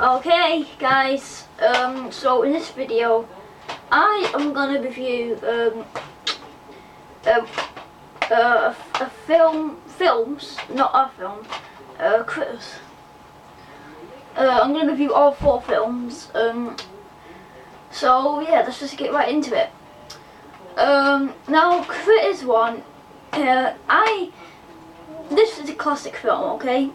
Okay guys, so in this video I am gonna review Critters. I'm gonna review all 4 films. So yeah, let's just get right into it. Now Critters 1, this is a classic film, okay?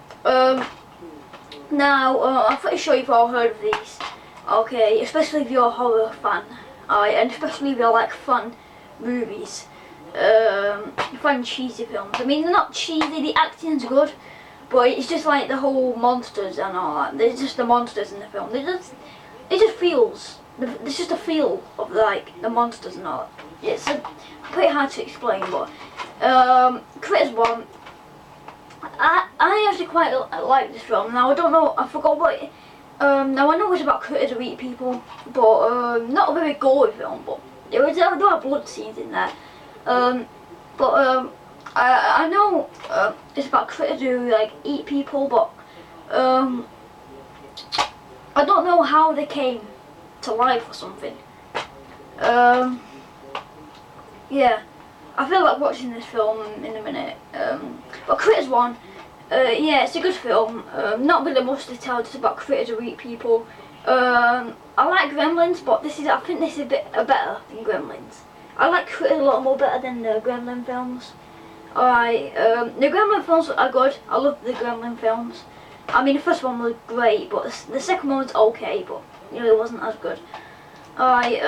Now, I'm pretty sure you've all heard of these, okay, especially if you're a horror fan, and especially if you like fun movies, fun cheesy films. I mean, they're not cheesy, the acting's good, but it's just like the whole monsters and all that. There's just the monsters in the film. It just feels, there's just a feel of like the monsters and all that. It's pretty hard to explain, but Critters 1. I actually quite like this film. Now I don't know, I forgot what now I know it's about critters who eat people, but not a very gory film, but there are blood scenes in there. I know it's about critters who like eat people, but I don't know how they came to life or something. Yeah, I feel like watching this film in a minute. But Critters 1, yeah, it's a good film. Not really much to tell, just about critters who eat people. I like Gremlins, but I think this is a bit better than Gremlins. I like Critters a lot more better than the Gremlin films. Alright, the Gremlin films are good. I love the Gremlin films. I mean, the first one was great, but the second one was okay, but it wasn't as good. Alright,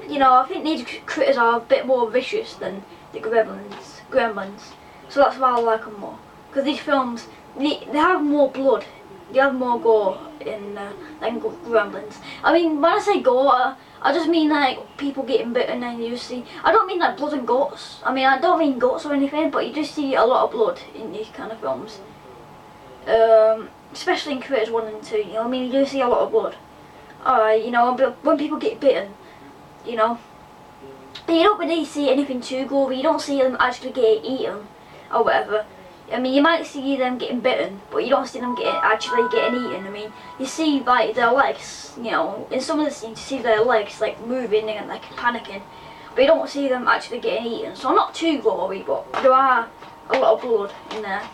you know, I think these critters are a bit more vicious than the Gremlins. So that's why I like them more. Because these films, they have more blood. They have more gore than Gremlins. I mean, when I say gore, I just mean like people getting bitten and you see. I don't mean like blood and guts. I mean, I don't mean guts or anything, but you just see a lot of blood in these kind of films. Especially in Critters 1 and 2, you know what I mean? You do see a lot of blood. Alright, you know, but when people get bitten, you know, you don't really see anything too gory. You don't see them actually get eaten or whatever. I mean, you might see them getting bitten, but you don't see them actually getting eaten. I mean, you see like their legs, you know, in some of the scenes you see their legs like moving and like panicking, but you don't see them actually getting eaten. So not too gory, but there are a lot of blood in there.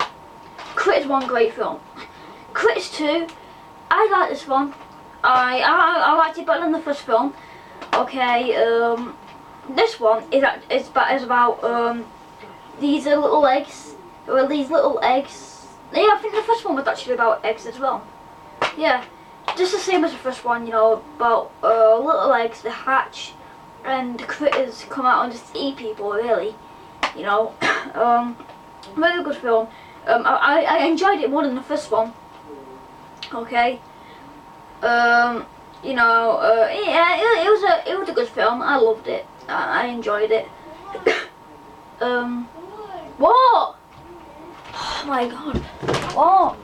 Critters 1, great film. Critters 2, I like this one. I liked it better than the first film. Okay, this one is about these little eggs. Well, these little eggs. Yeah, I think the first one was actually about eggs as well. Yeah, just the same as the first one. You know, about little eggs, they hatch, and the critters come out and just eat people. Really, you know, very good film. I enjoyed it more than the first one. Okay. You know, yeah, it was a good film. I loved it. I enjoyed it. What? Oh my god. What?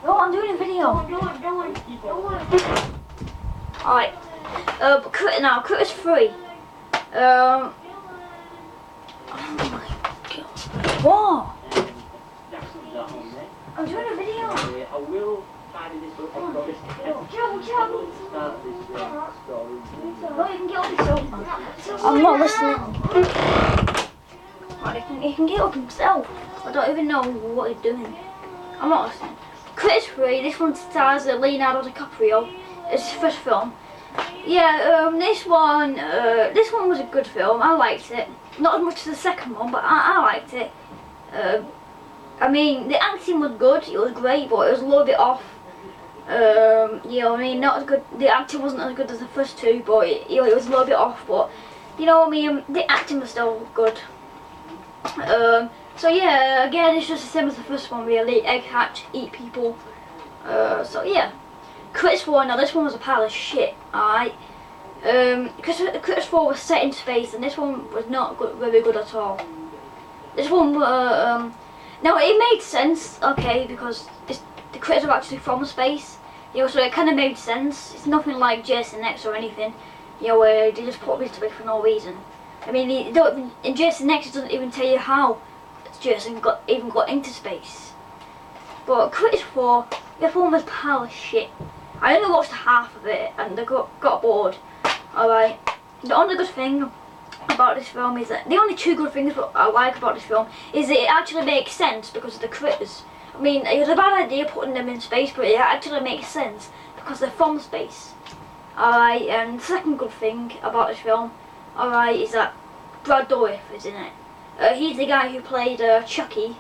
No, I'm doing a video. Alright. Critters 3. Oh my god. What? I'm doing a video. I will find this book. Joe. No, you can get on the sofa. I'm not listening. He can get up himself. I don't even know what he's doing. I'm not listening. Critters 3, this one stars Leonardo DiCaprio. It's his first film. Yeah, this one was a good film. I liked it. Not as much as the second one, but I liked it. I mean, the acting was good. It was great, but it was a little bit off. You know what I mean? Not as good. The acting wasn't as good as the first 2, but it was a little bit off. But you know what I mean? The acting was still good. So yeah, again, it's just the same as the first one, really. Egg hatch, eat people. So yeah. Critters 4, now this one was a pile of shit, alright? Critters 4 was set in space, and this one was not very good at all. This one, now it made sense, okay, because the critters are actually from space, you know, so it kind of made sense. It's nothing like Jason X or anything, you know, where they just put into space for no reason. I mean, in Jason X, it doesn't even tell you how Jason even got into space. But Critters 4, the film was pile of shit. I only watched half of it and I got bored. Alright. The only good thing about this film is that the only two good things I like about this film is that it actually makes sense because of the critters. I mean, it was a bad idea putting them in space, but it actually makes sense because they're from space. Alright, and the second good thing about this film, alright, is that Brad Dourif is in it. He's the guy who played Chucky.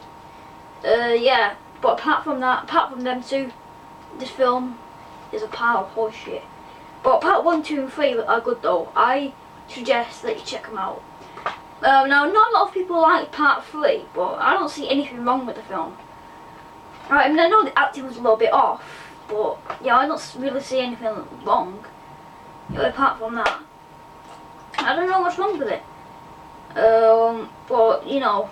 Yeah, but apart from them two, this film is a pile of horseshit. But part 1, 2 and 3 are good though. I suggest that you check them out. Now, not a lot of people like part 3, but I don't see anything wrong with the film. Right, I mean, I know the acting was a little bit off, but yeah, I don't really see anything wrong. You know, apart from that, I don't know what's wrong with it. But you know,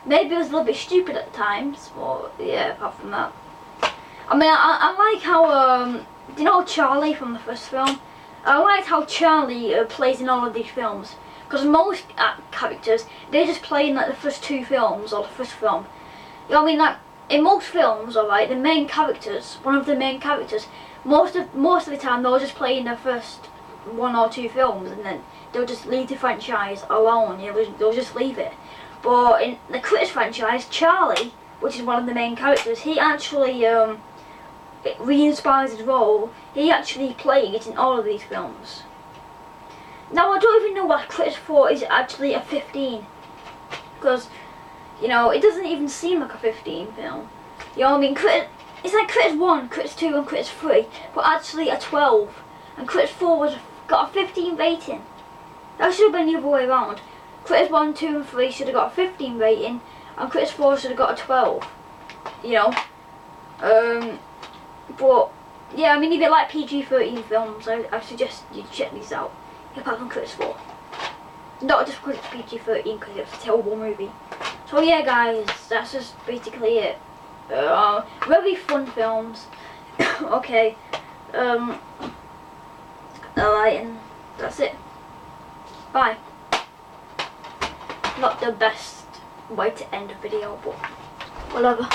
maybe it was a little bit stupid at times, but yeah, apart from that, I mean, I like how you know Charlie from the first film. I like how Charlie plays in all of these films, because most characters, they just play in like the first 2 films or the first film. You know what I mean? Like in most films, alright, the main characters, one of the main characters, most of the time they'll just play in the first 1 or 2 films, and then they'll just leave the franchise alone. You know, they'll just leave it. But in the Critters franchise, Charlie, which is one of the main characters, he actually re-inspires his role. He actually plays in all of these films. Now I don't even know why Critters 4 is actually a 15, because you know it doesn't even seem like a 15 film. You know what I mean? It's like Critters 1, Critters 2 and Critters 3, but actually a 12, and Critters 4 got a 15 rating. That should have been the other way around. Critters 1, 2 and 3 should have got a 15 rating, and Critters 4 should have got a 12. You know? But yeah, I mean, if you like PG-13 films, I suggest you check these out. Apart from Critters 4. Not just because it's PG-13, because it's a terrible movie. So yeah guys, that's just basically it. Very fun films. Okay. Alright, and that's it. Bye. Not the best way to end a video, but whatever.